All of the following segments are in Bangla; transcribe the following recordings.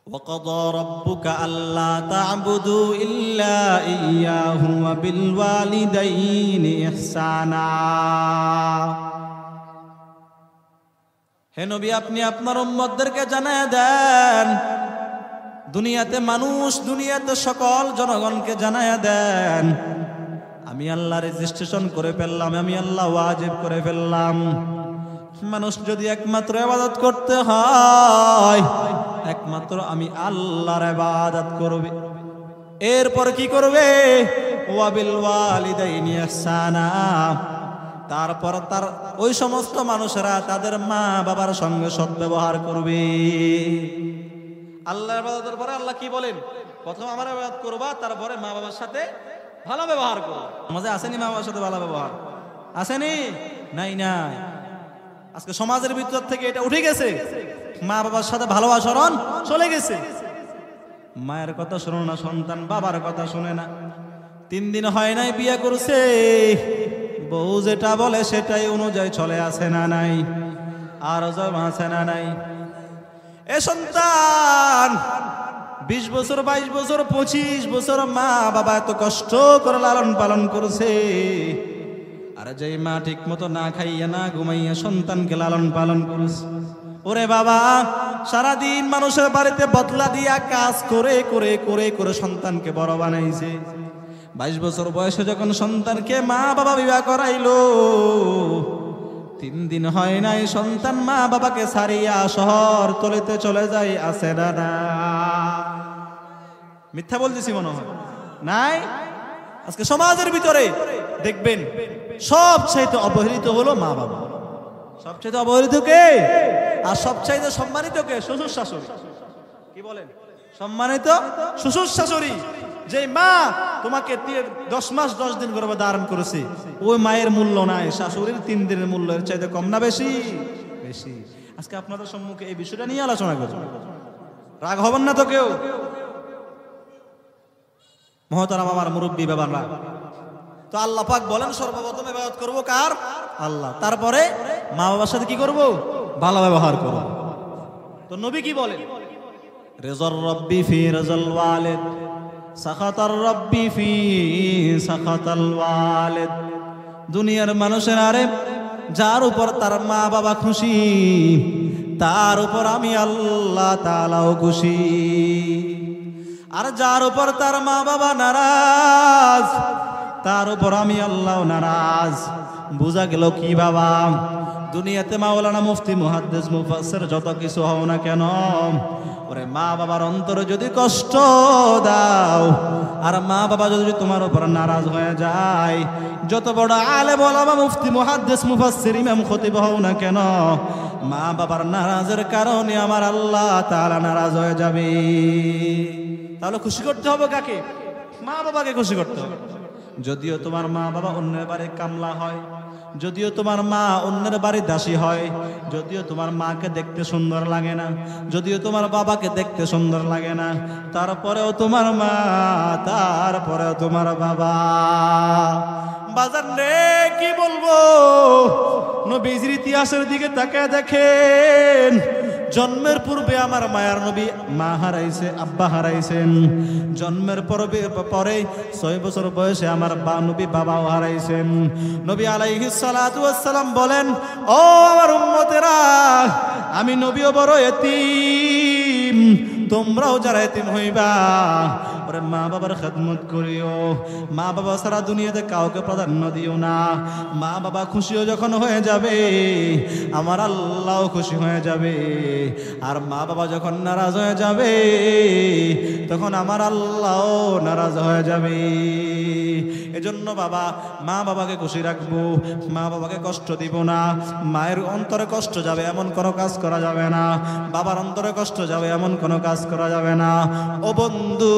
وقضى ربك ألا تعبدوا إلا إياه وبالوالدين إحسانا হে নবী আপনি আপনার উম্মতদেরকে জানায় দেন, দুনিয়াতে মানুষ, দুনিয়াতে সকল জনগণকে জানায় দেন, আমি আল্লাহ রেজিস্ট্রেশন করে ফেললাম, আমি আল্লাহ ওয়াজিব করে ফেললাম, মানুষ যদি একমাত্র ইবাদত করতে হয় একমাত্র আমি আল্লাহর ইবাদত করবে। এরপর কি করবে? ওয়াবিল ওয়ালিদাইনি ইহসানা, তারপর তার ওই সমস্ত মানুষেরা তাদের মা বাবার সঙ্গে সদ্ব্যবহার করবে। আল্লাহর ইবাদতের পরে আল্লাহ কি বলেন? প্রথম আমার ইবাদত করবা, তারপরে মা বাবার সাথে ভালো ব্যবহার করো। সমাজে আসেনি মা বাবার সাথে ভালো ব্যবহার? আসেনি? নাই নাই। আজকে সমাজের ভিতর থেকে এটা উঠে গেছে, মা বাবার সাথে ভালো আচরণ চলে গেছে। মায়ের কথা শোনো না সন্তান, বাবার কথা শুনে না। 3 দিন হয় নাই বিয়ে করছে, বউ যেটা বলে সেটাই অনুযায়ী চলে আসে না নাই? আর আছে না নাই? এ সন্তান 20 বছর 22 বছর 25 বছর মা বাবা এত কষ্ট করে লালন পালন করছে, আর যেই মা ঠিক মতো না খাইয়া না ঘুমাইয়া সন্তানকে লালন পালন করছে, ওরে বাবা সারাদিন মানুষের বাড়িতে বদলা দিয়া কাজ করে করে করে করে সন্তানকে বড় বানাইছে। 22 বছর বয়সে যখন সন্তানকে মা বাবা বিবাহ করাইলো, 3 দিন হয় নাই সন্তান মা বাবাকে ছাড়িয়া শহর তলিতে চলে যায়। আছে না না? মিথ্যা বলতেছি মনে হয়? নাই। আজকে সমাজের ভিতরে দেখবেন সবচাইতে অবহেলিত হলো মা বাবা। সবচাইতে অবহেলিত কে? আর সবচাইতে সম্মানিত কে? শ্বশুর শাশুড়ি। কি বলেন? সম্মানিত শ্বশুর শাশুড়ি। যে মা তোমাকে 10 মাস 10 দিন গর্ভে ধারণ করেছে, ওই মায়ের মূল্য নাই, শাশুড়ির 3 দিনের মূল্য এর চাইতে কম না বেশি? বেশি। আজকে আপনাদের সম্মুখে এই বিষয়টা নিয়ে আলোচনা করব, রাগ হবেন না তো কেউ? মহতারাম আমার মুরব্বী বাবারা, তো আল্লাহ পাক বলেন সর্বপ্রথম ইবাদত করব কার? আল্লাহ। তারপরে মা বাবার সাথে কি করব? ভালো ব্যবহার করব। তো নবী কি বলেন? রিজার রাব্বি ফি রিজাল ওয়ালিদ, সাখাতার রাব্বি ফি সাখাতাল ওয়ালিদ। দুনিয়ার মানুষের আরে যার উপর তার মা বাবা খুশি, তার উপর আমি আল্লাহ তাআলাও খুশি। আর যার উপর তার মা বাবা নারাজ, তার উপর আমি আল্লাহ নারাজ। বুঝা গেল কি বাবা? দুনিয়াতে মাওলানা মুফতি মুহাদ্দিস মুফাসসির যত কিছু হও না কেন, ওরে মা বাবার অন্তরে যদি কষ্ট দাও, আর মা বাবা যদি তোমার উপর নারাজ হয়ে যায়, যত বড় আলেম ওলামা মুফতি মুহাদ্দিস মুফাসসির ইমাম খতিব হও না কেন, মা বাবার নারাজের কারণে আমার আল্লাহ তাআলা নারাজ হয়ে যাবে। তাহলে খুশি করতে হবে কাকে? মা বাবাকে খুশি করতে হবে। যদিও তোমার মা বাবা অন্যের বাড়ির কামলা হয়, যদিও তোমার মা অন্যের বাড়ির দাসী হয়, যদিও তোমার মাকে দেখতে সুন্দর লাগে না, যদিও তোমার বাবাকে দেখতে সুন্দর লাগে না, তারপরেও তোমার মা, তারপরেও তোমার বাবা। বাজার রে কি বলবো, নবীর ইতিহাসের দিকে তাকায় দেখেন। জন্মের পূর্বে আমার মায়ার নবী মা হারাইছে, আব্বা হারাইছেন। জন্মের পরে 6 বছর বয়সে আমার নবী বাবাও হারাইছেন। নবী আলাইহিস সালাতু ওয়াস সালাম বলেন, ও আমার উম্মতেরা, আমি নবীও বড় এতিম, তোমরাও যারা এতিম হইবা, ওরে মা বাবার খেদমত করিও। মা বাবা সারা দুনিয়াতে কাউকে প্রাধান্য দিও না। মা বাবা খুশিও যখন হয়ে যাবে, আমার আল্লাহও খুশি হয়ে যাবে। আর মা বাবা যখন নারাজ হয়ে যাবে, তখন আমার আল্লাহও নারাজ হয়ে যাবে। এজন্য বাবা, মা বাবাকে খুশি রাখবো, মা বাবাকে কষ্ট দিব না। মায়ের অন্তরে কষ্ট যাবে এমন কোনো কাজ করা যাবে না, বাবার অন্তরে কষ্ট যাবে এমন কোনো কাজ করা যাবে না। ও বন্ধু,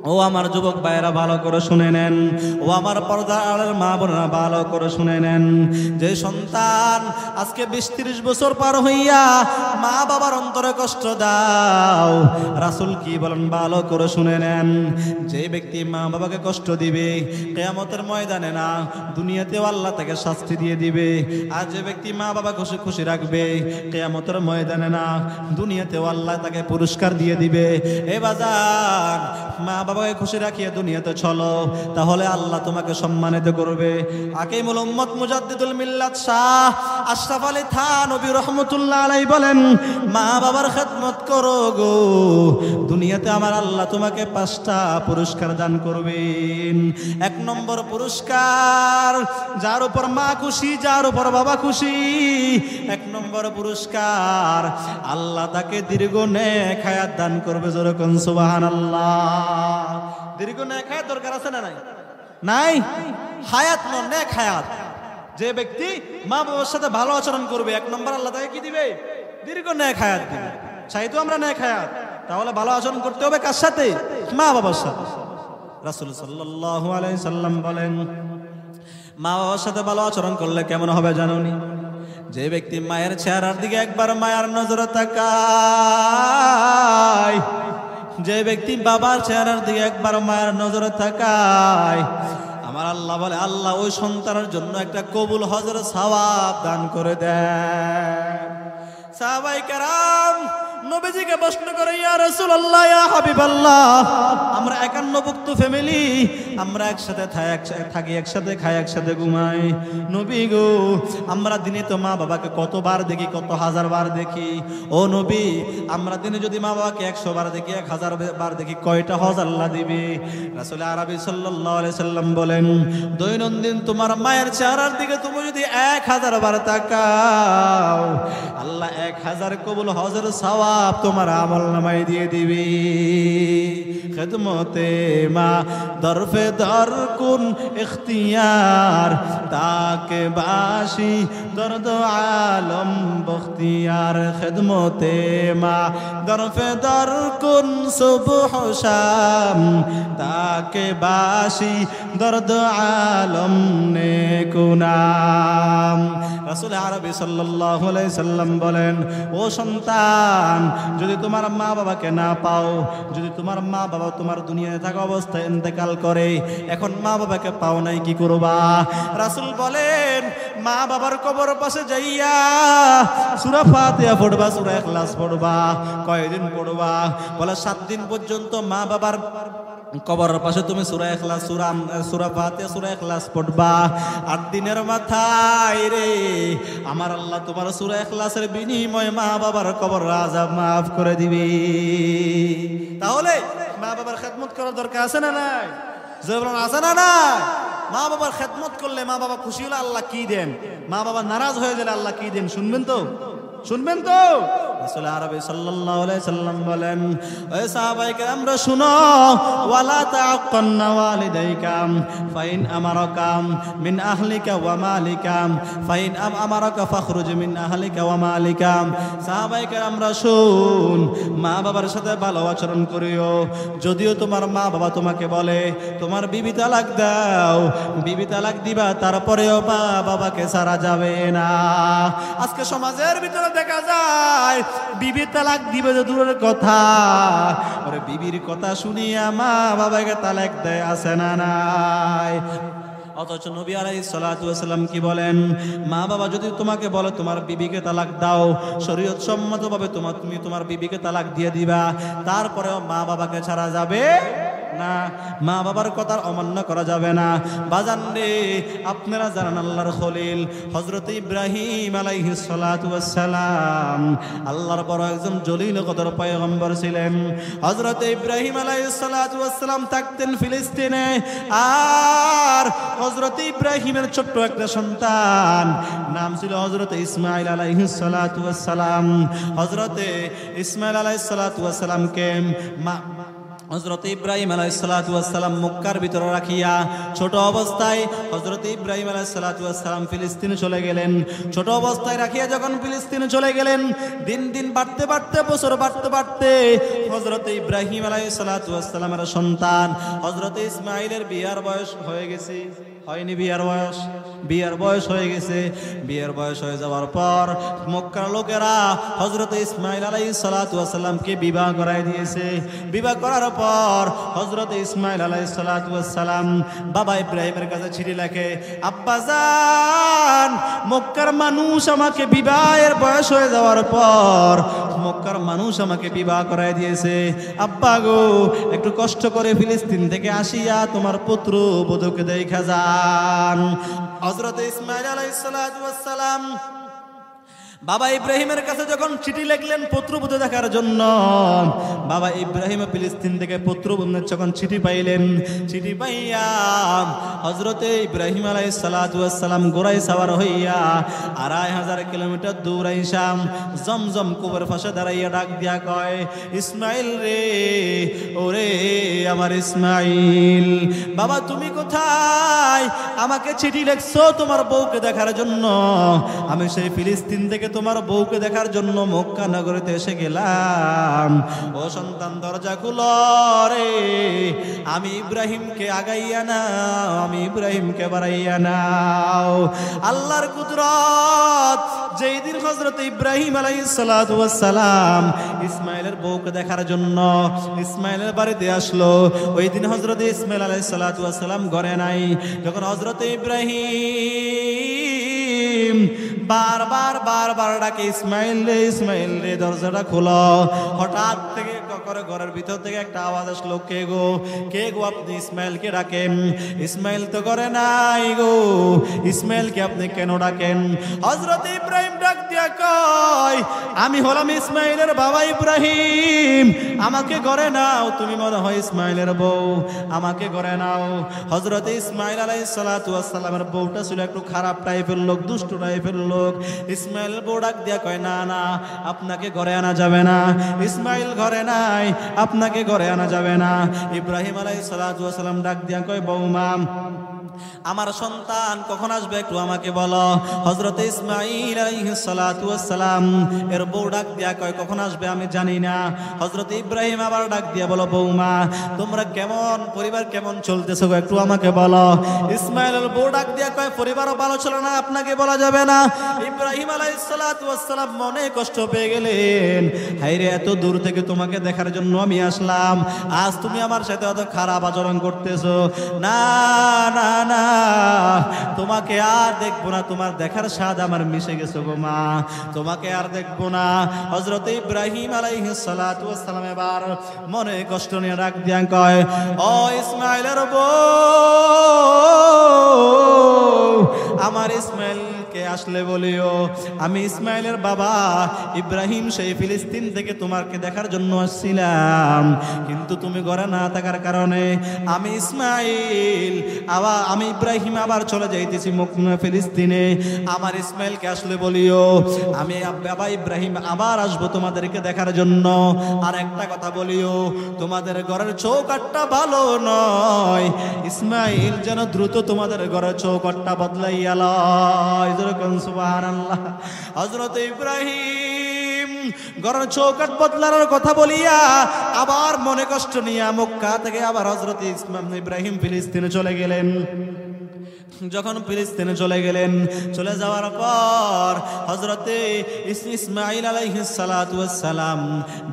ও আমার যুবক ভাইয়েরা ভালো করে শুনে নেন, ও আমার পর্দার আড়ালের মা বোনেরা ভালো করে শুনে নেন। যে সন্তান আজকে 20-30 বছর পার হইয়া মা বাবার অন্তরে কষ্ট দাও, রাসূল কি বলেন ভালো করে শুনে নেন। যে ব্যক্তি মা বাবাকে কষ্ট দিবে কিয়ামতের ময়দানে না, দুনিয়াতেও আল্লাহ তাকে শাস্তি দিয়ে দিবে। আর যে ব্যক্তি মা বাবা খুশি খুশি রাখবে কিয়ামতের ময়দানে না, দুনিয়াতেও আল্লাহ তাকে পুরস্কার দিয়ে দিবে। এ বাজার, মা বাবাকে খুশি রাখিয়ে দুনিয়াতে চলো, তাহলে আল্লাহ তোমাকে সম্মানিত করবে। আকিমুল উম্মত মুজাদ্দিদুল মিল্লাত শাহ আশরাফ আলী থানভী রাহমাতুল্লাহ আলাইহি বলেন, মা বাবার খেদমত করো গো, দুনিয়াতে আমার আল্লাহ তোমাকে 5টা পুরস্কার দান করবেন। 1 নম্বর পুরস্কার, যার উপর মা খুশি, যার উপর বাবা খুশি, 1 নম্বর পুরস্কার, আল্লাহ তাকে দীর্ঘ নেক হায়াত দান করবে। যেরকম সুবহানাল্লাহ। দীর্ঘ নেক হায়াত দরকার আছে না নাই? নাই? হায়াত নয়, নেক হায়াত। যে ব্যক্তি মা বাবার সাথে ভালো আচরণ করবে, 1 নম্বর আল্লাহ তাকে কি দিবে? দীর্ঘ নেক হায়াত দিবে। চাইতো আমরা নেক হায়াত, তাহলে ভালো আচরণ করতে হবে কার সাথে? মা বাবার সাথে। রাসূল সাল্লাল্লাহু আলাইহি সাল্লাম বলেন, মা বাবার সাথে ভালো আচরণ করলে কেমন হবে জানোনি? যে ব্যক্তি মায়ের চেহারার দিকে একবার মায়ের নজরে তাকায়, যে ব্যক্তি বাবার চেহারার দিকে একবার মায়ের নজরে তাকায়, আমার আল্লাহ বলে আল্লাহ ওই সন্তানের জন্য একটা কবুল হজের সওয়াব দান করে দেন। সাহাবায়ে কেরাম নবীজিকে প্রশ্ন করে, ইয়া রাসূলুল্লাহ, ইয়া হাবিবাল্লাহ, আমরা 51 ফ্যামিলি, আমরা একসাথে থাকি, একসাথে খাই, একসাথে ঘুমাই। নবী গো, আমরা দিনে তো মা বাবাকে কতবার দেখি, কত হাজার বার দেখি। ও নবী, আমরা দিনে যদি মা বাবাকে 100 বার দেখি, 1000 বার দেখি, কয়টা হজ আল্লাহ দিবে? রাসূল আরবি সাল্লাল্লাহু আলাইহি সাল্লাম বলেন, দৈনন্দিন তোমার মায়ের চেহারার দিকে তুমি যদি 1000 বার তাকাও, আল্লাহ 1000 কবুল হজের সওয়াব তোমার আমল নামায় দিয়ে দিবি। খেদমতে মা দরফে দর কুন ইখতিয়ার, তাকে বাসি দর্দ আলম বখতিয়ার। খেদমতে মা দরফে দর কুন সুবহ শাম, তাকে বাসি দর্দ আলম নেকুনাম। রাসূল আরবি সাল্লাল্লাহু আলাইহি সাল্লাম বলেন, ও সন্তান, যদি তোমার মা বাবাকে না পাও, যদি তোমার মা বাবা তোমার দুনিয়াতে থাকা অবস্থায় ইন্তেকাল করে, এখন মা বাবাকে পাও নাই, কি করবা? রাসূল বলেন, মা বাবার কবর পাশে যাইয়া সূরা ফাতিহা পড়বা, সূরা ইখলাস পড়বা। কয়দিন পড়বা? বলে 7 দিন পর্যন্ত মা বাবার কবরের পাশে তুমি সূরা ইখলাস, সূরা ফাতিহা, সূরা ইখলাস পড়বা। 8 দিনের মাথায় রে আমার আল্লাহ তোমার সূরা ইখলাসের বিনিময়ে মা বাবার কবর আযাব মাফ করে দিবে। তাহলে মা বাবার খেদমত করার দরকার আছে না নাই? যেমন আছে না নাই? মা বাবার খেদমত করলে মা বাবা খুশি হলে আল্লাহ কি দেন, মা বাবা নারাজ হয়ে গেলে আল্লাহ কি দেন, শুনবেন তো? শুনবেন তো? রাসূল আরবি সাল্লাল্লাহু আলাইহি সাল্লাম বলেন, ওই সাহাবায়ে কেরামরা শুনো, ওয়ালা তাআক্কান্না ওয়ালিদাইকা ফাইন আমারাকা মিন আহলিকা ওয়া মালিকা ফাইন আমারাকা ফাখরুজ মিন আহলিকা ওয়া মালিকা। সাহাবায়ে কেরামরা শুন, মা বাবার সাথে ভালো আচরণ করিও। যদিও তোমার মা বাবা তোমাকে বলে তোমার বিবি তালাক দাও, বিবি তালাক দিবা, তারপরেও মা বাবাকে ছাড়া যাবে না। আজকে সমাজের ভিতরে দেখা যায় বিবি তালাক দিবে যে দূরের কথা, ওরে বিবির কথা শুনিয়া মা বাবাকে তালাক দেয়, আছে না নাই? অথচ নবী আলাইহিস সালাতু ওয়াস সালাম কি বলেন, মা বাবা যদি তোমাকে বলে তোমার বিবিকে তালাক দাও, শরীয়ত সম্মতভাবে তুমি তোমার বিবিকে তালাক দিয়ে দিবা, তারপরেও মা বাবাকে ছাড়া যাবে না, মা বাবার কথা অমান্য করা যাবে না। বাজান রে, আপনারা জানেন আল্লাহর খলিল হযরত ইব্রাহিম আলাইহিস সালাতু ওয়াস সালাম আল্লাহর বড় একজন জলিল কদর পয়গম্বর ছিলেন। হযরত ইব্রাহিম আলাইহিস সালাতু ওয়াস সালাম থাকতেন ফিলিস্তিনে, আর হযরত ইব্রাহিমের ছোট্ট একটা সন্তান নাম ছিল হযরত ইসমাঈল আলাইহিস সালাতু ওয়াস সালাম। হযরত ইসমাঈল আলাইহিস সালাতু ওয়াস সালামকে হযরত ইব্রাহিম আলাইহিস সালাতু ওয়াস সালাম মক্কার ভিতরে রাখিয়া ছোট অবস্থায় হযরত ইব্রাহিম আলাইহিস সালাতু ওয়াস সালাম ফিলিস্তিনে চলে গেলেন। ছোট অবস্থায় রাখিয়া যখন ফিলিস্তিনে চলে গেলেন, দিন দিন বাড়তে বাড়তে, বছর বাড়তে বাড়তে হযরত ইব্রাহিম আলাইহিস সালাতু ওয়াস সালামের সন্তান হযরত ইসমাঈলের বিয়ার বয়স হয়ে গেছে। হয়নি বিয়ার বয়স হয়ে গেছে। বিয়ার বয়স হয়ে যাওয়ার পর মক্কার লোকেরা হযরত ইসমাঈল আলাইহিস সালাতু ওয়াস সালামকে বিবাহ করায় দিয়েছে। বিবাহ করার পর হযরত ইসমাঈল আলাইহিস সালাতু ওয়াস সালাম বাবা ইব্রাহিমের কাছে চিঠি লেখে, আব্বাজান, মক্কার মানুষ আমাকে বিবাহের বয়স হয়ে যাওয়ার পর মক্কার মানুষ আমাকে বিবাহ করায় দিয়েছে। আব্বা গো, একটু কষ্ট করে ফিলিস্তিন থেকে আসিয়া তোমার পুত্র বধূকে দেখা যান। হযরত ইসমাঈল আলাইহিস সালাতু ওয়াস সালাম বাবা ইব্রাহিমের কাছে যখন চিঠি লিখলেন পুত্রবধূ দেখার জন্য, বাবা ইব্রাহিম ফিলিস্তিন থেকে পুত্রবধূর যখন চিঠি পাইলেন, চিঠি পাইয়া হযরতে ইব্রাহিম আলাইহিস সালাতু ওয়াস সালাম গোরাই সাওয়ার হইয়া ২৫০০ কিলোমিটার দূর আইসা জমজম কূপের পাশে দাঁড়াইয়া ডাক দিয়া কয়, ইসমাইল রে, ওরে আমার ইসমাইল, বাবা তুমি কোথায়? আমাকে চিঠি লিখছো তোমার বউকে দেখার জন্য। আমি সেই ফিলিস্তিন থেকে তোমার বউকে দেখার জন্য মক্কা নগরীতে এসে গেলাম। ও সন্তান, দরজা খুলো রে, আমি ইব্রাহিমকে আগাইয়া নাও, আমি ইব্রাহিমকে বাড়াইয়া নাও। আল্লাহর কুদরত, যেই দিন হযরত ইব্রাহিম আলাইহিস সালাতু ওয়াস সালাম ইসমাইলের বউকে দেখার জন্য ইসমাইলের বাড়িতে আসলো, ওই দিন হযরত ইসমাইল আলাইহিস সালাতু ওয়াস সালাম ঘরে নাই। যখন হযরত ইব্রাহিম বারবার ডাকে, ইসমাইল রে, ইসমাইল রে, দরজাটা খোলো। হঠাৎ থেকে ঘরের ভিতর থেকে একটা আওয়াজ আসলো, কে গো, কে গো, আপনি ইসমাইলকে ডাকেন? ইসমাইল তো ঘরে নাই গো, ইসমাইলকে আপনি কেন ডাকেন? হযরত ইব্রাহিম ডাক দিয়া কয়, আমি হলাম ইসমাইলের বাবা ইব্রাহিম, আমাকে ঘরে নাও, তুমি মনে হয় ইসমাইলের বউ, আমাকে ঘরে নাও। হযরত ইসমাইল আলাইহিস সালাতু ওয়াস সালামের বউটা ছিল একটু খারাপ টাইপের লোক, দুষ্ট টাইপের লোক। ইসমাইল বউ ডাক দিয়া কয়, না না, আপনাকে ঘরে আনা যাবে না, ইসমাইল ঘরে নাই, আপনাকে ঘরে আনা যাবে না। ইব্রাহিম আলাইহিস সালাতু ওয়াস সালাম ডাক দিয়া কয়, বৌমা, আমার সন্তান কখন আসবে একটু আমাকে বলো। হযরত ইসমাঈল আলাইহিস সালাতু ওয়াস সালাম এর বউ ডাক দিয়া কয়, কখন আসবে আমি জানি না। হযরত ইব্রাহিম আবার ডাক দিয়া বলো, বৌমা, তোমরা কেমন, পরিবার কেমন চলতেছো একটু আমাকে বলো। ইসমাঈলের বউ ডাক দিয়া কয়, পরিবারও ভালো চলে না, আপনাকে বলা যাবে না। ইব্রাহিম আলাইহিস সালাতু ওয়াস সালাম মনে কষ্ট পেয়ে গেলেন, হায়রে, এত দূর থেকে তোমাকে দেখার জন্য আমি আসলাম, আজ তুমি আমার সাথে এত খারাপ আচরণ করতেছো। না না না, তোমাকে আর দেখবো না, তোমার দেখার স্বাদ আমার মিশে গেছে গো মা, তোমাকে আর দেখবো না। হযরত ইব্রাহিম আলাইহিস সালাতু ওয়াস সালাম এবার মনে কষ্ট নিয়ে ডাক দিয়া কয়, ও ইসমাইলের বউ, আমার ইসমাইলকে আসলে বলিও, আমি ইসমাইলের বাবা ইব্রাহিম সেই ফিলিস্তিন থেকে তোমাকে দেখার জন্য আসছিলাম, কিন্তু তুমি ঘরে না থাকার কারণে আমি ইসমাইল আমি ইব্রাহিম আবার চলে যাইতেছি ফিলিস্তিনে। আমার ইসমাইলকে আসলে বলিও, আমি বাবা ইব্রাহিম আবার আসবো তোমাদেরকে দেখার জন্য। আর একটা কথা বলিও, তোমাদের ঘরের চৌকাঠটা ভালো নয়, ইসমাইল যেন দ্রুত তোমাদের ঘরের চৌকাঠটা বদলাইয়া লয়। সুবহানাল্লাহ। হযরত ইব্রাহিম ঘরের চৌকাঠ বদলানোর কথা বলিয়া আবার মনে কষ্ট নিয়ে মক্কা থেকে আবার হযরত ইব্রাহিম ফিলিস্তিনে চলে গেলেন। যখন ফিলিস্তিনে চলে গেলেন, চলে যাওয়ার পর হযরতে ইসমাঈল আলাইহিস সালাতু ওয়াস সালাম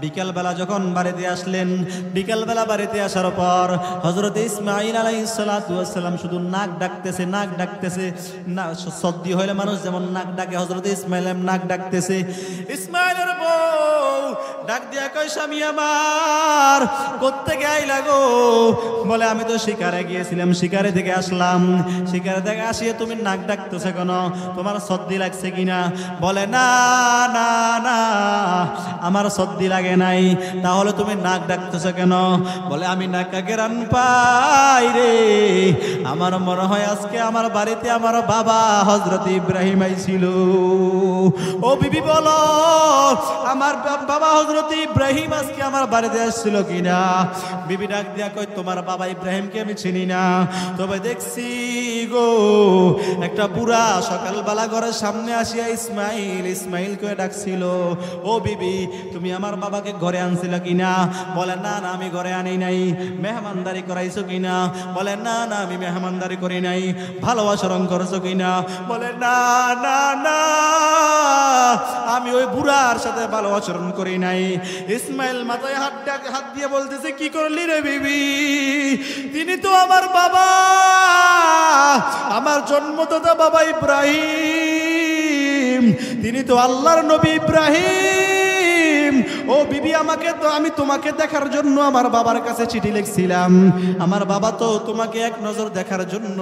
বিকালবেলা যখন বাড়িতে আসলেন, বিকালবেলা বাড়িতে আসার পর হযরতে ইসমাঈল আলাইহিস সালাতু ওয়াস সালাম শুধু নাক ডাকতেছে, নাক ডাকতেছে, না সর্দি হইলে মানুষ যেমন নাক ডাকে, হযরতে ইসমাঈল নাক ডাকতেছে। ইসমাঈলের বউ ডাক দিয়া কয়, স্বামী আমার, কোত্থেকে আইলা গো? বলে, আমি তো শিকারে গিয়েছিলাম, শিকারে থেকে আসলাম, শিকারে দেখে আসিয়ে তুমি নাক ডাকতেছে কেন, তোমার সর্দি লাগছে কিনা? বলে না না না, আমার সর্দি লাগে নাই। তাহলে তুমি নাক ডাকতেছে কেন? বলে আমি নাকা গেরান পাই রে, আমার মনে হয় আজকে আমার বাড়িতে আমার বাবা হযরত ইব্রাহিম আইছিল। ও বিবি বলো, আমার বাবা হযরত ইব্রাহিম আজকে আমার বাড়িতে আসছিল কিনা? বিবি ডাক দিয়া কই, তোমার বাবা ইব্রাহিমকে আমি চিনি না, তবে দেখছি গো একটা বুড়া সকালবেলা ঘরের সামনে আসিয়া ইসমাইল ইসমাইল করে ডাকছিল। ও বিবি, তুমি আমার বাবাকে ঘরে আনছিল কিনা? বলে না না, আমি ঘরে আনি নাই। মেহমানদারি করাইছো কিনা? বলে না না, আমি মেহমানদারি করি নাই। ভালো আচরণ করছো কিনা? বলে না না না, আমি ওই বুড়ার সাথে ভালো আচরণ করি নাই। ইসমাইল মাথায় হাত দিয়ে বলতেছে, কি করলি রে বিবি? তিনি তো আমার বাবা, আমার জন্মদাতা বাবা ইব্রাহিম, তিনি তো আল্লাহর নবী ইব্রাহিম। ও বিবি, আমাকে তো, আমি তোমাকে দেখার জন্য আমার বাবার কাছে চিঠি লিখছিলাম। আমার বাবা তো তোমাকে এক নজর দেখার জন্য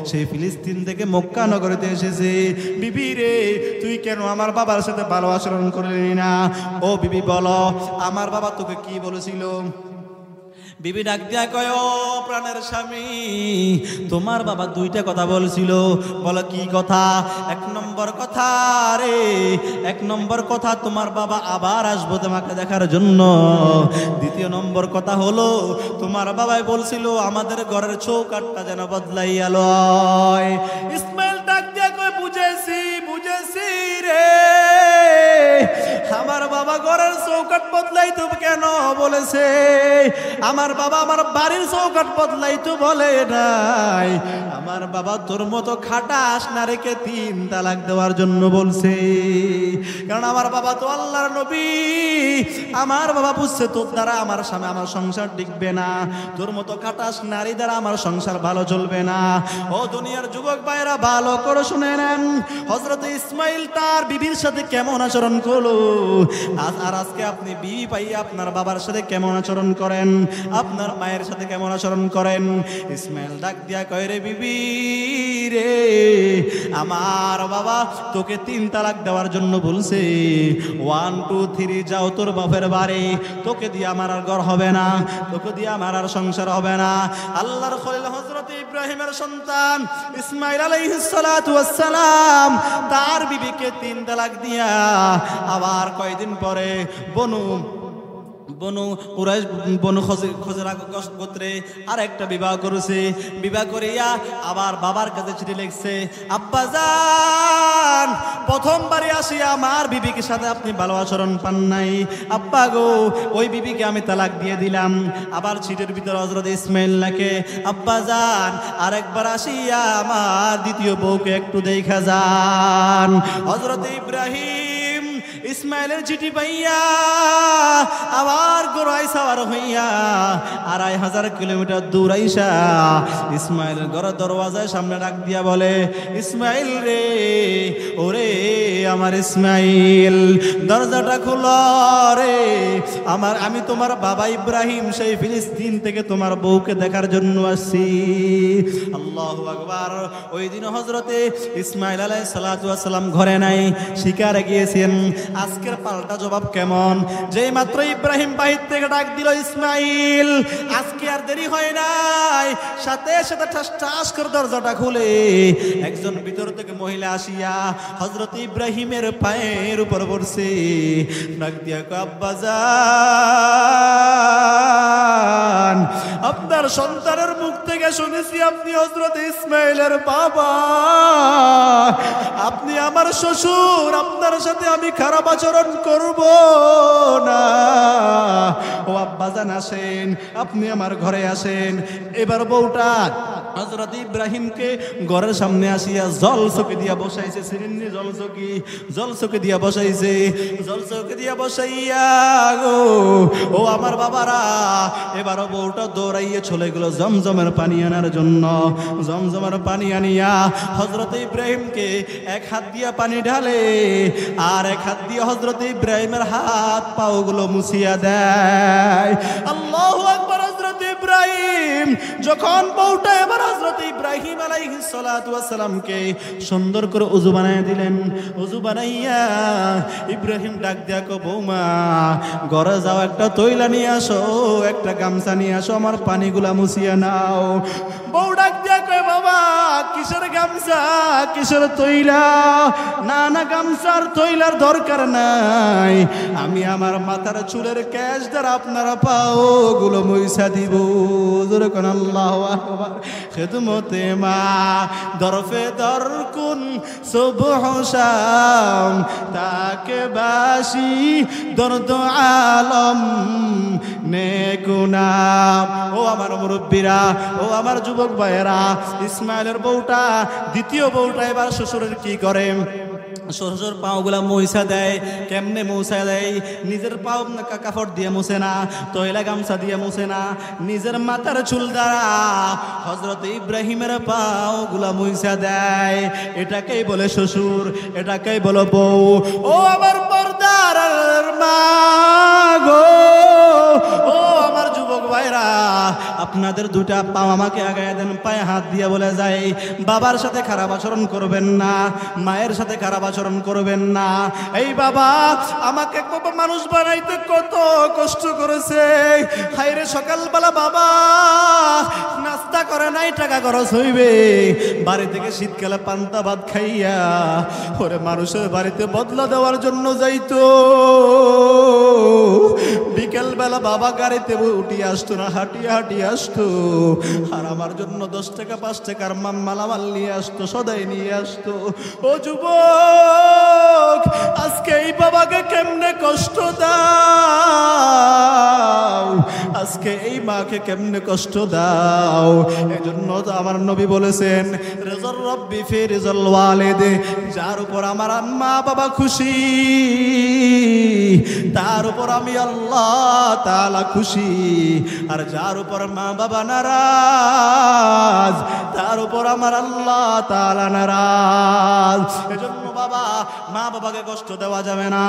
সেই ফিলিস্তিন থেকে মক্কা নগরীতে এসেছে। বিবি রে, তুই কেন আমার বাবার সাথে ভালো আচরণ করলি না? ও বিবি বলো, আমার বাবা তোকে কি বলেছিল? বিবি ডাক দিয়া কয়, ও প্রাণের স্বামী, তোমার বাবা দুইটা কথা বলছিল। বলো কি কথা? এক নম্বর কথা রে, এক নম্বর কথা, তোমার বাবা আবার আসবো তোমাকে দেখার জন্য। দ্বিতীয় নম্বর কথা হলো, তোমার বাবাই বলছিল আমাদের ঘরের চৌকাঠটা যেন বদলাইয়া লয়। ইসমাইল ডাক দিয়া কয়, বুঝেছি বুঝেছি রে, আমার বাবা ঘরের চৌকাঠ বদলাইতো কেন বলেছে? আমার বাবা আমার বাড়ির চৌকাঠ বদলাইতো বলে নাই। আমার বাবা তোর মতো খাটাস না রেখে 3 তালাক দেওয়ার জন্য বলছে। কারণ আমার বাবা তো আল্লাহর নবী। আমার বাবা বুঝছে তোর দ্বারা আমার সামনে আমার সংসার টিকবে না, তোর মতো খাটাস নারী দ্বারা আমার সংসার ভালো চলবে না। ও দুনিয়ার যুবক ভাইরা, ভালো করে শুনে নেন, হযরত ইসমাইল তার বিবির সাথে কেমন আচরণ করলো। আর আজকে আপনি বিবি পাইয়া আপনার বাবার সাথে কেমন আচরণ করেন, আপনার মায়ের সাথে কেমন আচরণ করেন? ইসমাইল ডাক দিয়া কয়, রে বিবি রে, আমার বাবা তোকে 3 তালাক দেওয়ার জন্য বলছে। 1 2 3 যাও তোর বাপের বাড়ি, তোকে দিয়ে আমার আর ঘর হবে না, তোকে দিয়ে আমার আর সংসার হবে না। আল্লাহর খলিল হযরত ইব্রাহিমের সন্তান ইসমাইল আলাইহিস সালাতু ওয়াস সালাম তার বিবিকে 3 তালাক দিয়া আবার কয়দিন পরে বনু খোজরা গোত্রে আর একটা বিবাহ করেছে। বিবাহ করিয়া আবার বাবার কাছে চিঠি লিখছে, আব্বাজান, প্রথমবারে আসিয়া আমার বিবিকে সাথে আপনি ভালো আচরণ পান নাই, আব্বা গো ওই বিবিকে আমি তালাক দিয়ে দিলাম। আবার চিঠির ভিতরে হযরত ইসমাইল লেখে, আব্বাজান, আরেকবার আসিয়া আমার দ্বিতীয় বউকে একটু দেখা যান। হযরত ইব্রাহিম ইসমাইলের চিঠি পাইয়া আবার গোড়াই সাওয়ার হইয়া 2500 কিলোমিটার দূর আইসা ইসমাইলের ঘরের দরওয়াজায় সামনে ডাক দিয়া বলে, ইসমাইল রে, ওরে আমার ইসমাইল, দরজাটা খোলো রে, আমি তোমার বাবা ইব্রাহিম সেই ফিলিস্তিন থেকে তোমার বউকে দেখার জন্য আসছি। আল্লাহু আকবার। ওই দিন হযরতে ইসমাইল আলাইহিস সালাতু ওয়াস সালাম ঘরে নাই, শিকারে গিয়েছেন। আজকের পাল্টা জবাব কেমন? যেই মাত্র ইব্রাহিম বাহির থেকে ডাক দিল, ইসমাইল, আজকে আর দেরি হয় নাই, সাথে সাথে ঠাস ঠাস করে দরজাটা খুলে একজন ভিতর থেকে মহিলা আসিয়া হযরত ইব্রাহিমের পায়ের উপর পড়ছে। ডাক দিয়া কয়, আব্বাজান, আপনার সন্তানের মুখ থেকে শুনেছি আপনি হযরত ইসমাইলের বাবা, আপনি আমার শ্বশুর, আপনার সাথে আমি খারাপ আচরণ করব না। ও আব্বাজান, আসেন, আপনি আমার ঘরে আসেন। এবার বউটা হযরত ইব্রাহিমকে ঘরের সামনে আসিয়া জলচকি দিয়া বসাইছে, সিরিন্নি জলচকি দিয়া বসাইছে, জলচকি দিয়া বসাইয়া গো ও আমার বাবারা, এবার বউটা দৌড়াইয়ে চলে গেল জমজমের পানি আনার জন্য। জমজমের পানি আনিয়া হযরত ইব্রাহিমকে এক হাত দিয়া পানি ঢালে, আর এক হাত দিয়ে হযরত ইব্রাহিমের হাত পাও গুলো মুছিয়া দেয়। আল্লাহু আকবার। হযরত ইব্রাহিম যখন বউটা এবার হযরত ইব্রাহিম আলাইহিস সালাতু ওয়াস সালামকে সুন্দর করে ওযু বানায় দিলেন, ওযু বানাইয়া ইব্রাহিম ডাক দিয়া কো, বৌমা ঘরে যাও, একটা তৈলা নিয়ে আসো, একটা গামছা নিয়ে আসো, আমার পানিগুলা মুছিয়া নাও। বউ ডাক দিয়া কয়, বাবা কিসের গামছা, কিসের তৈলা? না না, গামছার তৈলার দরকার নাই, আমি আমার মাথার চুলের ক্যাশ দ্বারা আপনারা পাও গুলো মুইসা দিব। জোরে কোন আল্লাহু আকবার। খিদমতে মা দরফে দরকুন সুবহ শাম, তাকে বাসি দর্দ আলম নেকুনাম। ও আমার মুরব্বীরা, ও আমার যুবক ভাইয়েরা, ইসমাইলের বউটা, দ্বিতীয় বউটা এবার শ্বশুরের কি করে? শ্বশুর পাওগুলা মুইসা দেয়। কেমনে মুছা দেয়? নিজের পাও কাপড় দিয়ে মুছে না, তৈলা গামছা দিয়ে মুছে না, নিজের মাথার চুল দ্বারা হযরত ইব্রাহিমের পাওগুলা মুইসা দেয়। এটাকেই বলে শ্বশুর, এটাকেই বলে বউ। ও আমার পর্দার মা গো, ও আমার যুবক ভাইরা, আপনাদের দুটা পাও আমাকে আগায় দেন, পায়ে হাত দিয়ে বলে যায়, বাবার সাথে খারাপ আচরণ করবেন না, মায়ের সাথে খারাপ আচরণ করবেন না। এই বাবা আমাকে মানুষ বানাইতে কত কষ্ট করেছে, হায়রে সকালবেলা বাবা নাস্তা করে নাই, টাকা খরচ হইবে, বাড়ি থেকে শীতকালে পান্তা ভাত খাইয়া ওরে মানুষের বাড়িতে বদলা দেওয়ার জন্য যাইতো। বিকেল বেলা বাবা গাড়িতে উঠি আসতো না, হাঁটিয়ে হাঁটিয়ে আসতো, আর আমার জন্য 10 টাকা 5 টাকার মালামাল নিয়ে আসতো, সদাই নিয়ে আসতো। ও যুবক, আজকে এই বাবাকে কেমনে কষ্ট দাও, আজকে এই মাকে কেমনে কষ্ট দাও। এজন্য তো আমার নবী বলেছেন, রিজার রব্বি ফি রিজাল ওয়ালিদে, যার উপর আমার মা বাবা খুশি তার উপর আমি আল্লাহ তাআলা খুশি, আর যার উপর মা বাবা নারাজ তার উপর আমার আল্লাহ তাআলা নারাজ। এজন্য বাবা, মা বাবাকে কষ্ট দেওয়া যাবে না,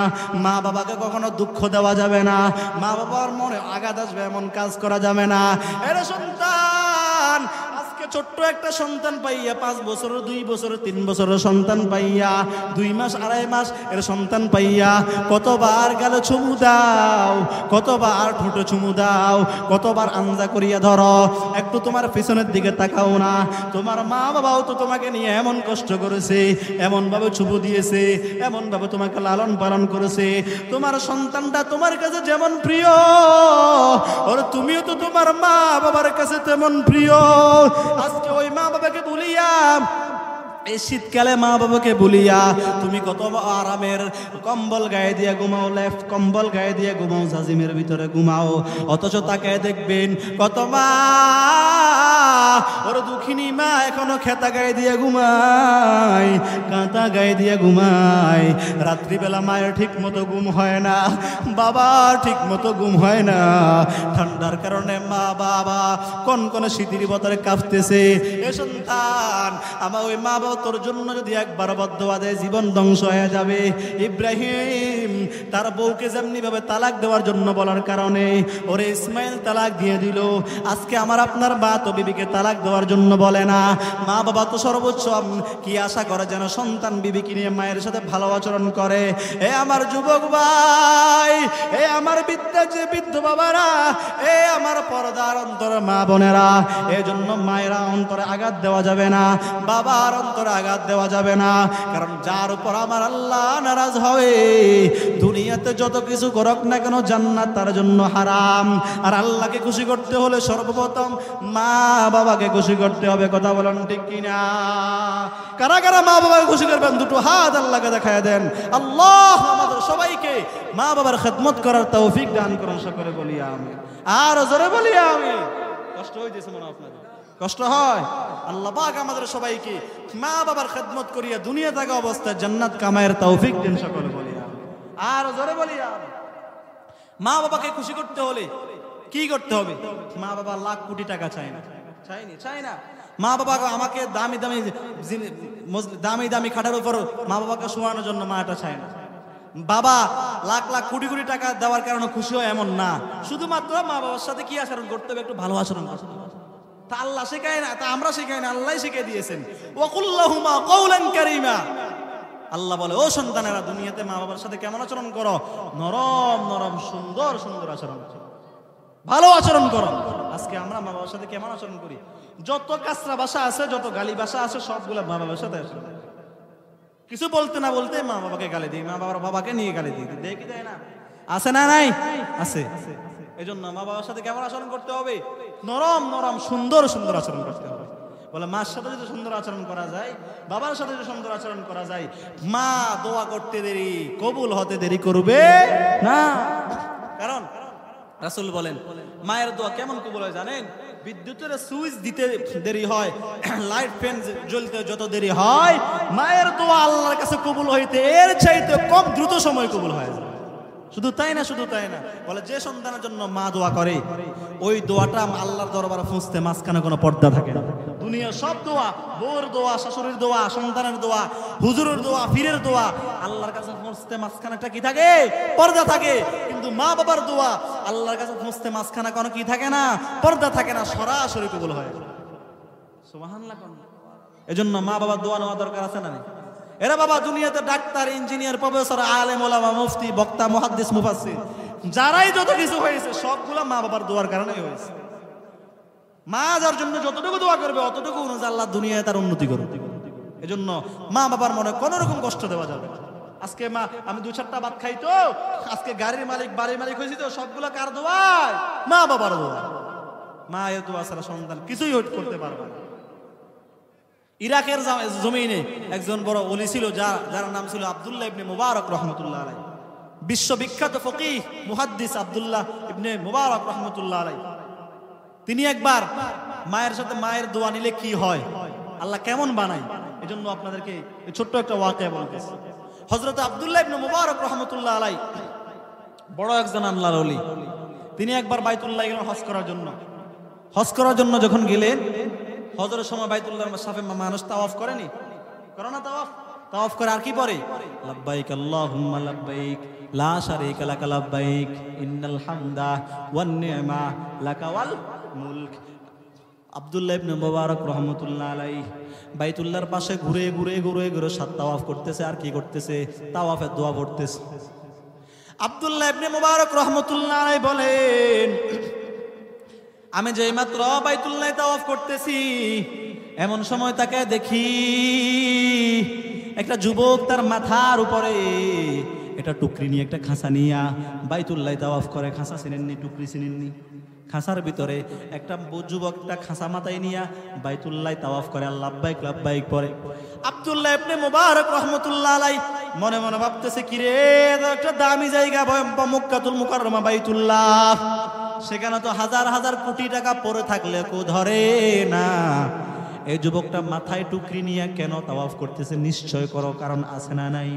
মা বাবাকে কখনো দুঃখ দেওয়া যাবে না, মা বাবার মনে আঘাত আসবে এমন কাজ করা যাবে না। এর সন্তান, আজকে ছোট্ট একটা সন্তান পাইয়া, 5 বছর 2 বছর 3 বছরের সন্তান পাইয়া, 2 মাস 2.5 মাস এর সন্তান পাইয়া কতবার গালে চুমু দাও, কতবার ঠোঁটে চুমু দাও, কতবার আঞ্জা করিয়া ধরো, একটু তোমার পিছনের দিকে তাকাও না। তোমার মা বাবাও তো তোমাকে নিয়ে এমন কষ্ট করেছে, এমন ভাবে চুমু দিয়েছে, এমন ভাবে তোমাকে লালন পালন করেছে। তোমার সন্তানটা তোমার কাছে যেমন প্রিয়, আর তুমিও তো তোমার মা বাবার কাছে তেমন প্রিয়। আজকে ওই মা বাবাকে ভুলিয়া, এই শীতকালে মা বাবাকে বলিয়া তুমি কত আরামের কম্বল গায়ে দিয়ে ঘুমাও, লেফট কম্বল গায়ে দিয়ে ঘুমাও, জাজিমের ভিতরে ঘুমাও, অথচ তাকে দেখবেন কত মা, ওর দুঃখিনী মা এখনো খেতা গায়ে দিয়ে ঘুমায়, কাঁথা গায়ে দিয়ে ঘুমায়। রাত্রিবেলা মায়ের ঠিক মতো ঘুম হয় না, বাবার ঠিক মতো ঘুম হয় না, ঠান্ডার কারণে মা বাবা কনকনে শীতের ভিতরে কাঁপতেছে। এ সন্তান, আমার ওই মা বাবা তোর জন্য যদি একবার বদদোয়া দেয়, জীবন ধ্বংস হয়ে যাবে। ইব্রাহিম তার বউকে যেমনি ভাবে তালাক দেওয়ার জন্য বলার কারণে ওরে ইসমাইল তালাক দিয়ে দিল। আজকে আমার আপনার মা তো বিবিকে তালাক দেওয়ার জন্য বলে না, মা বাবা তো সর্বোচ্চ কি আশা করে যেন সন্তান বিবিকে নিয়ে মায়ের সাথে ভালো আচরণ করে। এ আমার যুবক ভাই, এ আমার বৃদ্ধ বাবারা, এ আমার পর্দার অন্তরে মা বোনেরা, এজন্য মায়েরা অন্তরে আঘাত দেওয়া যাবে না, বাবার অন্তরে আঘাত দেওয়া যাবে না। কারণ যার উপর আমার আল্লাহ নারাজ হবে, দুনিয়াতে যত কিছু করক না কেন জান্নাত তার জন্য হারাম। আর আল্লাহকে খুশি করতে হলে সর্বপ্রথম মা বাবাকে খুশি করতে হবে। কথা বলেন ঠিক কিনা? কারা কারা মা বাবাকে খুশি করবেন? দুটো হাত আল্লাহকে দেখায় দেন। আল্লাহ আমাদের সবাইকে মা বাবার খেদমত করার তৌফিক দান করুন। সকলে বলি আমিন। আর জোরে বলি আমিন। কষ্ট হইতেছে মনে আপনাদের? কষ্ট হয়? আল্লাহ পাক আমাদের সবাইকে মা বাবার খেদমত করিয়া দুনিয়া থাকা অবস্থায় জান্নাত কামায়ের তৌফিক দিন। সকলে বলি আমিন। আর জোরে বলি আমিন। মা বাবাকে খুশি করতে হলে কি করতে হবে? মা বাবা লাখ কোটি টাকা চায় না, চাই না। মা বাবা আমাকে দামি দামি খাটার উপর মা বাবাকে শোয়ানোর জন্য মাটা চায় না। বাবা লাখ লাখ কোটি কোটি টাকা দেওয়ার কারণে খুশি হয় এমন না, শুধুমাত্র মা বাবার সাথে কি আচরণ করতে হবে? একটু ভালো আচরণ করতে হবে। তা আল্লাহ শেখায় না, তা আমরা শেখাই না, আল্লাহ শিখিয়ে দিয়েছেন। ওয়াকুল্লাহুমা কওলান কারীমা, আল্লাহ বলে ও সন্তানেরা দুনিয়াতে মা বাবার সাথে কেমন আচরণ করো, নরম নরম সুন্দর সুন্দর আচরণ করো, ভালো আচরণ করো। আজকে আমরা মা বাবার সাথে কেমন আচরণ করি? যত কাঁচরা ভাষা আছে, যত গালি ভাষা আছে, সবগুলো মা বাবার সাথে আছে। কিছু বলতে না বলতে মা বাবাকে গালি দিই, মা বাবার বাবাকে নিয়ে গালি দিই, দেয় কি দেয় না? আছে না নাই? আছে। এই জন্য মা বাবার সাথে কেমন আচরণ করতে হবে? নরম নরম সুন্দর সুন্দর আচরণ করতে হবে। বলে মার সাথে যদি সুন্দর আচরণ করা যায়, বাবার সাথে যদি সুন্দর আচরণ করা যায়, মা দোয়া করতে দেরি, কবুল হতে দেরি করবে না। কারণ রাসূল বলেন মায়ের দোয়া কেমন কবুল হয় জানেন? বিদ্যুতের সুইচ দিতে দেরি হয়, লাইট ফ্যান জ্বলতে যত দেরি হয়, মায়ের দোয়া আল্লাহর কাছে কবুল হইতে এর চাইতে কম দ্রুত সময় কবুল হয়। শুধু তাই না, শুধু তাই না, বলে যে সন্তানের জন্য মা দোয়া করে ওই দোয়াটা আল্লাহর দরবারে পৌঁছতে মাঝখানে কোনো পর্দা থাকে না। দুনিয়ার সব দোয়া, বউর দোয়া, শাশুড়ির দোয়া, সন্তানের দোয়া, হুজুরের দোয়া, পীরের দোয়া, আল্লাহর কাছে পৌঁছতে মাঝখানে একটা কি থাকে? পর্দা থাকে। কিন্তু মা বাবার দোয়া আল্লাহর কাছে পৌঁছতে মাঝখানে কোনো কি থাকে না? পর্দা থাকে না, সরাসরি কবুল হয়। সুবহানাল্লাহ। এজন্য মা বাবার দোয়া নেওয়া দরকার আছে না? এরা বাবা দুনিয়াতে ডাক্তার, ইঞ্জিনিয়ার, প্রফেসর, আলেম, ওলামা, মুফতি, বক্তা, মুহাদ্দিস, মুফাসসির, যারাই যত কিছু হয়েছে সবগুলা মা বাবার দোয়ার কারণেই হয়েছে। মা যার জন্য যতটুকু দোয়া করবে অতটুকু অনুযায়ী আল্লাহ দুনিয়ায় তার উন্নতি করবে। এজন্য মা বাবার মনে কোনো রকম কষ্ট দেওয়া যাবে না। আজকে মা আমি 2-4টা ভাত খাই তো, আজকে গাড়ির মালিক, বাড়ির মালিক হয়েছি তো, সবগুলা কার দোয়ায়? মা বাবার দোয়া। মা এর দোয়া ছাড়া সন্তান কিছুই করতে পারবে না। ইরাকের জমিনে একজন বড় ওলি ছিল, যার নাম ছিল আব্দুল্লাহ ইবনে মুবারক রাহমাতুল্লাহ আলাইহি। বিশ্ববিখ্যাত ফকিহ মুহাদ্দিস আব্দুল্লাহ ইবনে মুবারক রাহমাতুল্লাহ আলাইহি। তিনি একবার মায়ের সাথে মায়ের দোয়া নিলে কি হয়, আল্লাহ কেমন বানায়, এজন্য আপনাদেরকে ছোট্ট একটা ওয়াকিয়া বলতেছি। হযরত আব্দুল্লাহ ইবনে মুবারক রাহমাতুল্লাহ আলাইহি বড় একজন আল্লাহর ওলি। তিনি একবার বাইতুল্লাহ গেলেন হজ করার জন্য। হজ করার জন্য যখন গেলেন, হজরের সময় বাইতুল্লাহর সাফে মানুষ তাওয়াফ করেনি? করে না তাওয়াফ? তাওয়াফ করে আর কি পড়ে? লাব্বাইক আল্লাহুম্মা লাব্বাইক লা শারীকা লাকা লাব্বাইক ইন্নাল হামদা ওয়ান নি'মা লাকা ওয়াল মুলক। আব্দুল্লাহ ইবনে মুবারক রাহমাতুল্লাহ আলাইহি বাইতুল্লাহর পাশে ঘুরে ঘুরে ঘুরে ঘুরে 7 তাওয়াফ করতেছে। আর কি করতেছে? তাওয়াফের দোয়া পড়তেছে। আব্দুল্লাহ ইবনে মুবারক রাহমাতুল্লাহ আলাইহি বলেন, আমি যেই মাত্র বাইতুল্লাহ তাওয়াফ করতেছি, এমন সময় তাকে দেখি একটা যুবক তার মাথার উপরে একটা টুকরি নিয়ে, একটা খাঁচা নিয়ে বাইতুল্লাহ তাওয়াফ করে। খাঁচা চিনেননি? টুকরি চিনেননি? খাঁচার ভিতরে একটা যুবক একটা খাঁচা মাথায় নিয়ে বাইতুল্লাহ তাওয়াফ করে, আর লাব্বাইক লাব্বাইক পড়ে। আব্দুল্লাহ ইবনে মুবারক রাহমাতুল্লাহ আলাইহি মনে মনে ভাবতেছে, কি রে, একটা দামি জায়গা মক্কাতুল মুকাররমা বাইতুল্লাহ, সেখানে তো হাজার হাজার কোটি টাকা পড়ে থাকলে কেউ ধরে না। এই যুবকটা মাথায় টুকরি নিয়ে কেন তাওয়াফ করতেছে? নিশ্চয় করো কারণ আছে না নাই?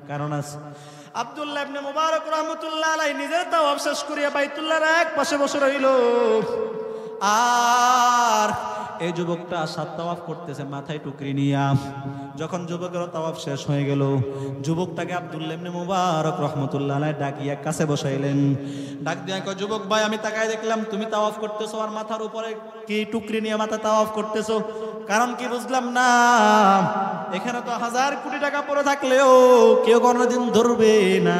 কারণ আছে। আব্দুল্লাহ ইবনে মুবারক রাহমাতুল্লাহ আলাইহি নিজে তাওয়াফ শেষ করিয়া বাইতুল্লাহর এক পাশে বসে রইল, আর এই যুবকটা 7 তাওয়াফ করতেছে মাথায় টুকরি নিয়া। যখন যুবকের তাওয়াফ শেষ হয়ে গেল, যুবকটাকে আব্দুল্লাহ ইবনে মুবারক রাহমাতুল্লাহ আলাইহি ডাকিয়া কাছে বসাইলেন। ডাক দিয়া কয়, যুবক ভাই, আমি তাকায় দেখলাম তুমি তাওয়াফ করতেছো আর মাথার উপরে কি টুকরি নিয়ে মাথা তাওয়াফ করতেছো, কারণ কি বুঝলাম না। এখানে তো হাজার কোটি টাকা পড়ে থাকলেও কেউ কোনোদিন ধরবে না,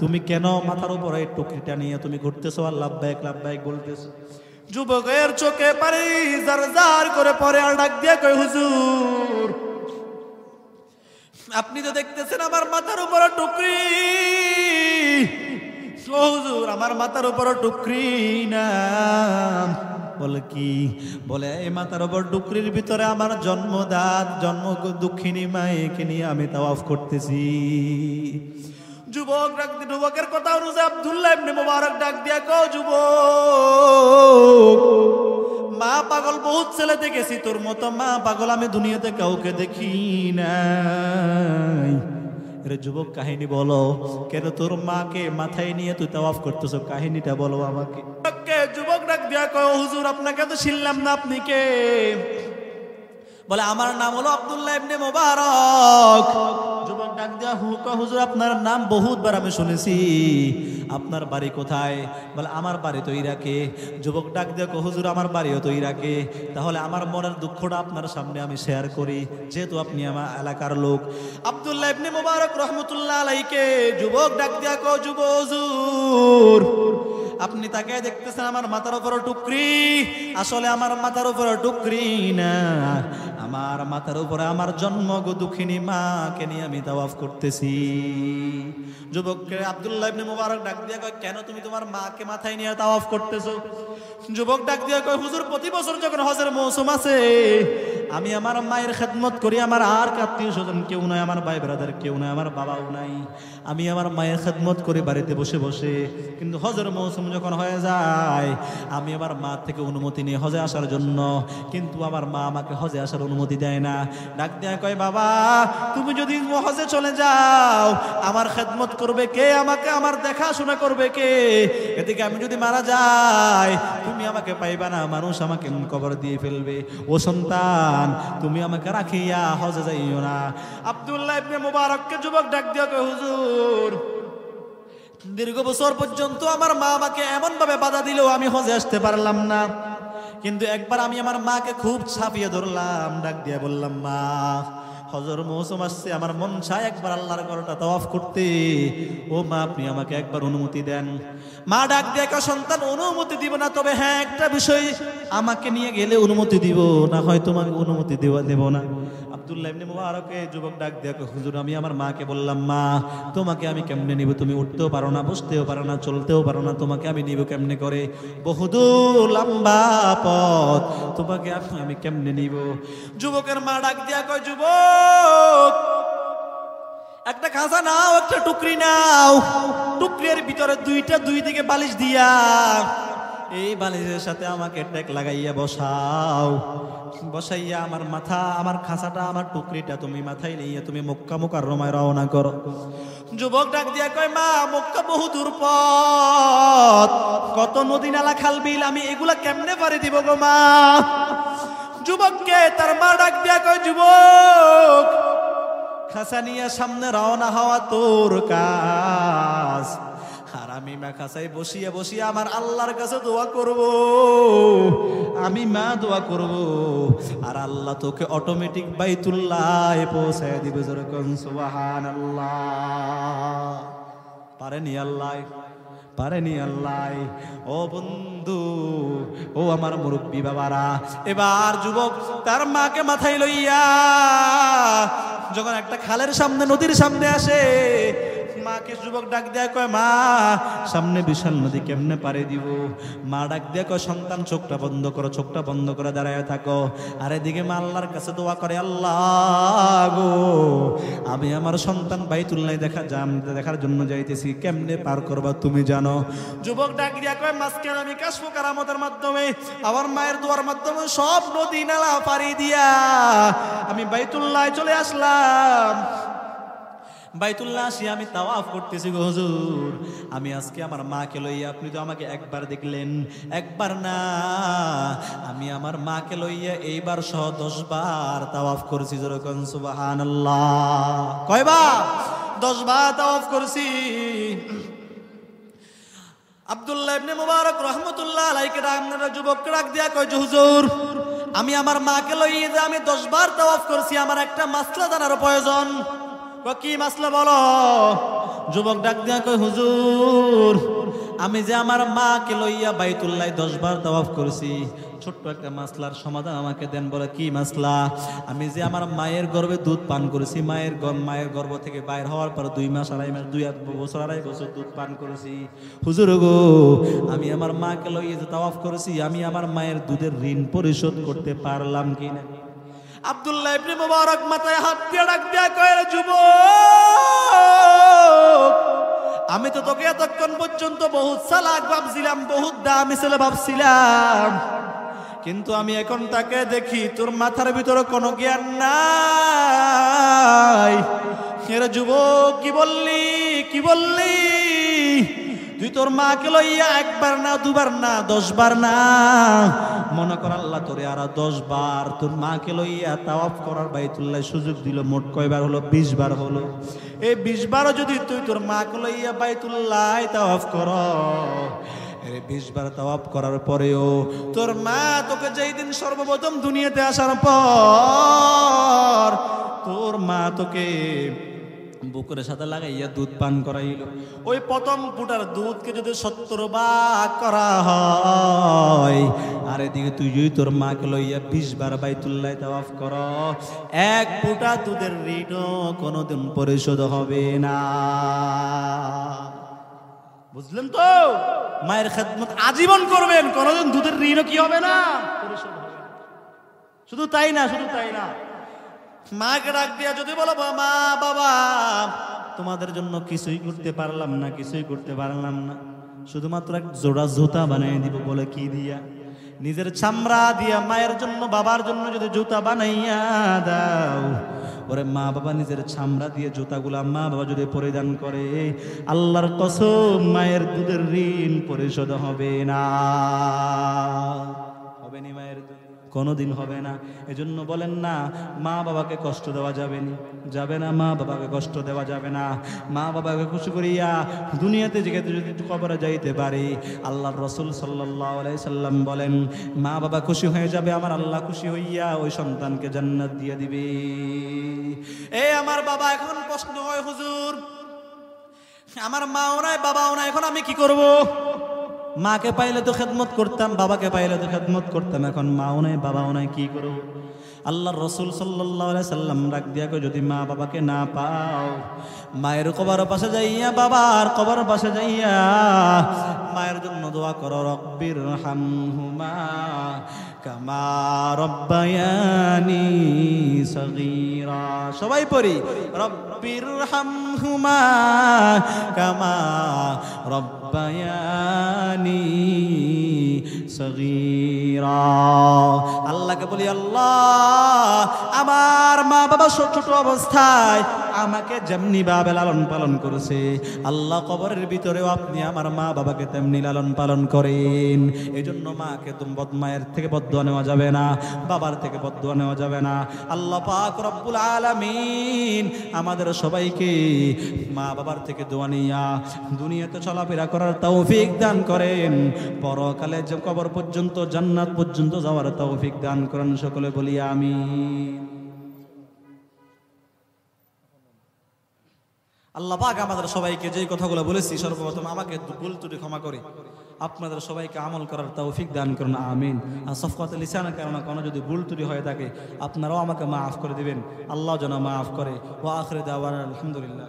তুমি কেন মাথার উপরে টুকরিটা নিয়ে তুমি ঘুরতেছো আর লাব্বাইক লাব্বাইক বলতেছো? যুবকের চোখে পানি জার জার করে পড়ে, আর ডাক দিয়ে কয়, হুজুর, আপনি তো দেখতেছেন আমার মাথার উপরে টুকরি। ও হুজুর, আমার মাথার উপরে টুকরি না। বলে কি? বলে এই মাথার উপর টুকরির ভিতরে আমার জন্মদাত জন্ম দুঃখিনী মায়েকে নিয়ে আমি তাওয়াফ করতেছি। যুবকের কথা অনুযায়ী আব্দুল্লাহ ইবনে মুবারক ডাক দিয়া কও, যুবক, মা পাগল বহুত ছেলে দেখেছি, তোর মতো মা পাগল আমি দুনিয়াতে কাউকে দেখি নাই। রে যুবক, কাহিনী বলো, কেন তোর মাকে মাথায় নিয়ে তুই তাওয়াফ করতেছো? কাহিনীটা বলো আমাকে। যুবক ডাক দিয়া কয়, হুজুর, আপনাকে তো চিনলাম না, আপনি কে? বলে, আমার নাম হলো আব্দুল্লাহ ইবনে মুবারক। যুবক ডাক দিয়া হুজুর, আপনার নাম বহুতবার আমি শুনেছি, আপনার বাড়ি কোথায়? বলে আমার বাড়ি তো ইরাকে। যুবক ডাক দিয়ে কয় হুজুর আমার বাড়িও তো ইরাকে। তাহলে আমার মনের দুঃখটা আপনার সামনে আমি শেয়ার করি, যেহেতু আপনি আমার এলাকার লোক। আব্দুল্লাহ ইবনে মুবারক রহমতুল্লাহ আলাইকে যুবক ডাক দিয়া কয় যুব হুজুর, আপনি তাকে দেখতেছেন আমার মাথার উপর টুকরি, আসলে আমার মাথার উপর টুকরি না, আমার মাথার উপরে আমার জন্মগত দুঃখিনী মাকে নিয়ে আমি তাওয়াফ করতেছি। যুবককে আব্দুল্লাহ ইবনে মুবারক ডাক দিয়া কয় কেন তুমি তোমার মাকে মাথায় নিয়ে তাওয়াফ করতেছো? যুবক ডাক দিয়া কয় হুজুর প্রতি বছর যখন হজের মৌসুম আছে আমি আমার মায়ের খেদমত করি, আমার আর আত্মীয় স্বজন কেউ নাই, আমার ভাই ব্রাদার কেউ নাই, আমার বাবাও নাই, আমি আমার মায়ের খেদমত করি বাড়িতে বসে বসে। কিন্তু হজের মৌসুম যখন হয়ে যায় আমি আমার মা থেকে অনুমতি নিয়ে হজে আসার জন্য, কিন্তু আমার মা আমাকে হজে আসার অনুমতি দেয় না। ডাক দেয়া কয় বাবা তুমি যদি হজে চলে যাও আমার খেদমত করবে কে? আমাকে আমার দেখাশোনা করবে কে? এদিকে আমি যদি মারা যাই তুমি আমাকে পাইবা না, মানুষ আমাকে কবর দিয়ে ফেলবে। ও সন্তান তুমি আমাকে রাখিয়া হজে যাইও না। আব্দুল্লাহ ইবনে মুবারককে যুবক ডাক দিয়া কয় হুজুর দীর্ঘ বছর পর্যন্ত আমার মা আমাকে এমন ভাবে বাধা দিল আমি হজে আসতে পারলাম না, কিন্তু একবার আমি আমার মাকে খুব ছাপিয়ে ধরলাম, ডাক দিয়া বললাম মা হজর মৌসুম আসছে, আমার মন চায় একবার আল্লাহর ঘরটা তাওয়াফ করতে, ও মা আপনি আমাকে একবার অনুমতি দেন। মা ডাক দিয়ে কয় সন্তান অনুমতি দিব না, তবে হ্যাঁ একটা বিষয় আমাকে নিয়ে গেলে অনুমতি দিব, না হয় তোমাকে অনুমতি দেব না। আব্দুল্লাহ ইবনে মুবারকে যুবক ডাক দিয়ে কয় হুজুর আমি আমার মাকে বললাম মা তোমাকে আমি কেমনে নিব? তুমি উঠতেও পারো না, বসতেও পারো না, চলতেও পারো না, তোমাকে আমি নিব কেমনে করে? বহুদূর লম্বা পথ, তোমাকে আমি কেমনে নিব? যুবকের মা ডাক দিয়া কয় যুবক একটা খাঁচা নাও, একটা টুকরি নাও, টুকরির ভিতরে দুই দিকে বালিশ দিয়া এই বালিশের সাথে আমাকে টেক লাগাইয়া বসাও, বসাইয়া আমার মাথা আমার খাঁচাটা আমার টুকরিটা তুমি মাথায় নিয়ে তুমি মক্কা মুকাররমায় রওনা করো। যুবক ডাক দিয়া কয় মা মক্কা বহু দূর পথ, কত নদী নালা খাল বিল, আমি এগুলা কেমনে পারি দিব গো মা? যুবককে তার মা ডাক দিয়া কয় যুবক খাঁচা নিয়ে সামনে রওনা হওয়া তোর কাজ, আর আমি মা খাঁচায় বসিয়া বসিয়া আমার আল্লাহর কাছে দোয়া করব, আমি মা দোয়া করব, আর আল্লাহ তোকে অটোমেটিক বাইতুল্লাহ পৌঁছায় দিবে। যেরকম সুবহানাল্লাহ। পারেনি আল্লাহ, পারেনি আল্লাহ। ও বন্ধু, ও আমার মুরব্বী বাবারা, এবার যুবক তার মাকে মাথায় লইয়া যখন একটা খালের সামনে নদীর সামনে আসে মাকে যুবক ডাক দেয়া কয় মা সামনে বিশাল নদী কেমনে পারে দিব? মা ডাক দেয়া কয় সন্তান চোখটা বন্ধ করো, চোখটা বন্ধ করে দাঁড়ায় থাকো। আর এদিকে মা আল্লাহর কাছে দোয়া করে আল্লাহ গো আমি আমার সন্তান বাইতুল্লাহ দেখার জন্য যাইতেছি, কেমনে পার করবা তুমি জানো। যুবক ডাক দিয়া কয় মাঝখানে আমি কাশফ কারামতের মাধ্যমে আমার মায়ের দোয়ার মাধ্যমে সব নদী নালা পাড়ি দিয়া আমি বাইতুল্লাহ চলে আসলাম। বাইতুল্লাহ আসি আমি তাওয়াফ করতেছি গো হুজুর, আমি আজকে আমার মাকে লইয়া, আপনি তো আমাকে একবার দেখলেন, একবার না, আমি আমার মাকে লইয়া এইবার সহ 10 বার তাওয়াফ করছি। যেরকম সুবহানাল্লাহ। কয়বার? 10 বার তাওয়াফ করছি। আব্দুল্লাহ ইবনে মুবারক রহমতুল্লাহ আলাইহি আপনারা যুবককে ডাক দিয়া কয় হুজুর আমি আমার মাকে লইয়া যে আমি 10 বার তাওয়াফ করছি, আমার একটা মাসলা জানার প্রয়োজন। কি মাসলা বলো? যুবক ডাক দিয়া কয় হুজুর আমি যে আমার মাকে লইয়া বাইতুল্লাহ 10 বার তাওয়াফ করছি, ছোট্ট একটা মাসলার সমাধান আমাকে দেন। বলে কি মাসলা? আমি যে আমার মায়ের গর্ভে দুধ পান করেছি, মায়ের গর্ভ থেকে বাইর হওয়ার পর 2 মাস 2.5 মাস 2 বছর 2.5 বছর দুধ পান করেছি। হুজুর গো আমি আমার মাকে লইয়া যে তাওয়াফ করেছি, আমি আমার মায়ের দুধের ঋণ পরিশোধ করতে পারলাম কিনা? আব্দুল্লাহ ইবনে মুবারক মাথায় হাত দিয়ে ডাক দিয়া কয় যুবক আমি তো তোকে এতক্ষণ পর্যন্ত বহুত চালাক ভাবছিলাম, বহুত দামি ছেলে ভাবছিলাম, কিন্তু আমি এখন তাকে দেখি তোর মাথার ভিতরে কোনো জ্ঞান নাই। যুবক কি বললি? তুই তোর মাকে লইয়া একবার না দুবার না 10 বার না, মনে কর আল্লাহ তোরে আর 10 বার তোর মাকে লইয়া তাওয়াফ করার বাইতুল্লাহ সুযোগ দিল, মোট কয়বার হলো? 20 বার হলো। এই 20 বারও যদি তুই তোর মাকে লইয়া বাইতুল্লাহ তাওয়াফ কর, 20 বার তাওয়াফ করার পরেও তোর মা তোকে যেই দিন সর্বপ্রথম দুনিয়াতে আসার পর তোর মা তোকে বুকের সাথে লাগাইয়া দুধ পান করাইল, ওই প্রথম ফুটার দুধকে যদি 70 ভাগ করা হয়, আর এদিকে তুই যদি তোর মাকে লইয়া 20 বার বাইতুল্লাহ তাওয়াফ কর, 1 ফুটা দুধের ঋণও কোনোদিন পরিশোধ হবে না। বুঝলেন তো? মায়ের খেদমত আজীবন করবেন, কোনোদিন দুধের ঋণও কি হবে না? পরিশোধ হবে না। শুধু তাই না, শুধু তাই না, মাকে ডাক দিয়া যদি বলো মা বাবা তোমাদের জন্য কিছুই করতে পারলাম না, কিছুই করতে পারলাম না, শুধুমাত্র এক জোড়া জুতা বানিয়ে দিব, বলে কি দিয়া? নিজের চামড়া দিয়া মায়ের জন্য বাবার জন্য যদি জুতা বানাইয়া দাও, ওরে মা বাবা নিজের চামড়া দিয়ে জুতাগুলা মা বাবা যদি পরিধান করে, আল্লাহর কসম মায়ের দুধের ঋণ পরিশোধ হবে না। হবে নি মায়ের দুধ? কোনোদিন হবে না। এজন্য বলেন না মা বাবাকে কষ্ট দেওয়া যাবে না, যাবে না, মা বাবাকে কষ্ট দেওয়া যাবে না। মা বাবাকে খুশি করিয়া দুনিয়াতে যেতে যদি কবরে যাইতে পারে, আল্লাহর রাসূল সাল্লাল্লাহু আলাইহি সাল্লাম বলেন মা বাবা খুশি হয়ে যাবে, আমার আল্লাহ খুশি হইয়া ওই সন্তানকে জান্নাত দিয়ে দিবে। এই আমার বাবা এখন প্রশ্ন হয়, হুজুর আমার মাও নাই বাবাও নাই, এখন আমি কি করব? মাকে পাইলে তো খেদমত করতাম, বাবাকে পাইলে তো খেদমত করতাম, এখন মাও নাই বাবাও নাই, কি করব? আল্লাহর রাসূল সাল্লাল্লাহু আলাইহি সাল্লাম ডাক দিয়া কই, যদি মা বাবাকে না পাও, মায়ের কবরের পাশে যাইয়া, বাবার কবরের পাশে যাইয়া মায়ের জন্য দোয়া করো, রব্বির হামহুমা কামা রব্বায়ানি সগীরা। সবাই পড়ি, রব্বির হামহুমা কামা রব্বায়ানি সগীরা। আল্লাহকে বলি, আল্লাহ আমার মা বাবা ছোট অবস্থায় আমাকে যেমনি ভাবে লালন পালন করেছে, আল্লাহ কবরের ভিতরেও আপনি আমার মা বাবাকে তেমনি লালন পালন করেন। এই জন্য মাকে মায়ের থেকে বদদুয়া নেওয়া যাবে না, বাবার থেকে বদদুয়া নেওয়া যাবে না। আল্লাহ পাক রব্বুল আলামিন আমাদের সবাইকে মা বাবার থেকে দোয়া নিয়া দুনিয়াতে চলাফেরা করার তৌফিক দান করেন, পরকালে যে কবর পর্যন্ত জান্নাত পর্যন্ত যাওয়ার তৌফিক দান করেন। সকলে বলি আমিন। আল্লাহ পাক আমাদের সবাইকে যেই কথাগুলো বলেছি সর্বপ্রথম আমাকে ভুল ত্রুটি ক্ষমা করে আপনাদের সবাইকে আমল করার তৌফিক দান করুন, আমিন। আর সফকাতুল লিসানের কারণে কোনো যদি ভুল ত্রুটি হয়ে থাকে আপনারাও আমাকে মাফ করে দিবেন, আল্লাহ যেন মাফ করে। ওয়া আখিরু দাওয়ানা আলহামদুলিল্লাহ।